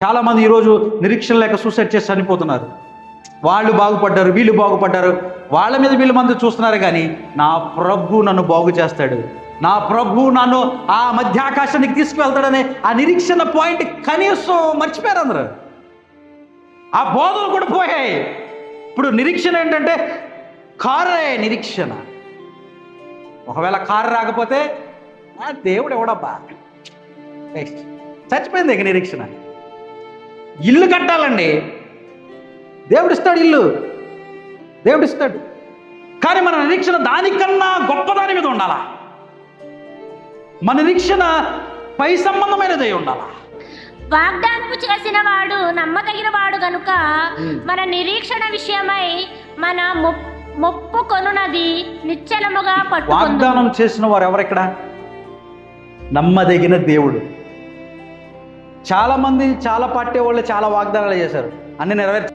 చాలామంది ఈరోజు నిరీక్షణ లేక సూసైడ్ చేసి చనిపోతున్నారు. వాళ్ళు బాగుపడ్డారు, వీళ్ళు బాగుపడ్డారు, వాళ్ళ మీద వీళ్ళ మంది చూస్తున్నారు. కానీ నా ప్రభు నన్ను బాగు చేస్తాడు, నా ప్రభు నన్ను ఆ మధ్యాకాశానికి తీసుకువెళ్తాడనే ఆ నిరీక్షణ పాయింట్ కనీసం మర్చిపోయారు అందరూ. ఆ బోధలు కూడా పోయాయి. ఇప్పుడు నిరీక్షణ ఏంటంటే కారే నిరీక్షణ. ఒకవేళ కారు రాకపోతే దేవుడు ఎవడబ్బా, చచ్చిపోయింది ఇక నిరీక్షణ. ఇల్లు కట్టాలండి, దేవుడు ఇస్తాడు, ఇల్లు దేవుడు ఇస్తాడు. కానీ మన నిరీక్షణ దానికన్నా గొప్పదాని మీద ఉండాలా. మన నిరీక్షణ పై సంబంధమైనదై ఉండాలా. వాగ్దానము చేసిన వాడు నమ్మదగిన వాడు గనుక మన నిరీక్షణ విషయమై మన మొప్పు కొనున్నది నిశ్చలముగా పట్టుకొందుము. వాగ్దానం చేసిన వారు ఎవరెక్కడ? నమ్మదగిన దేవుడు. చాలా మంది, చాలా పార్టీ వాళ్ళు చాలా వాగ్దానాలు చేశారు, అన్ని నెరవేర్చారు.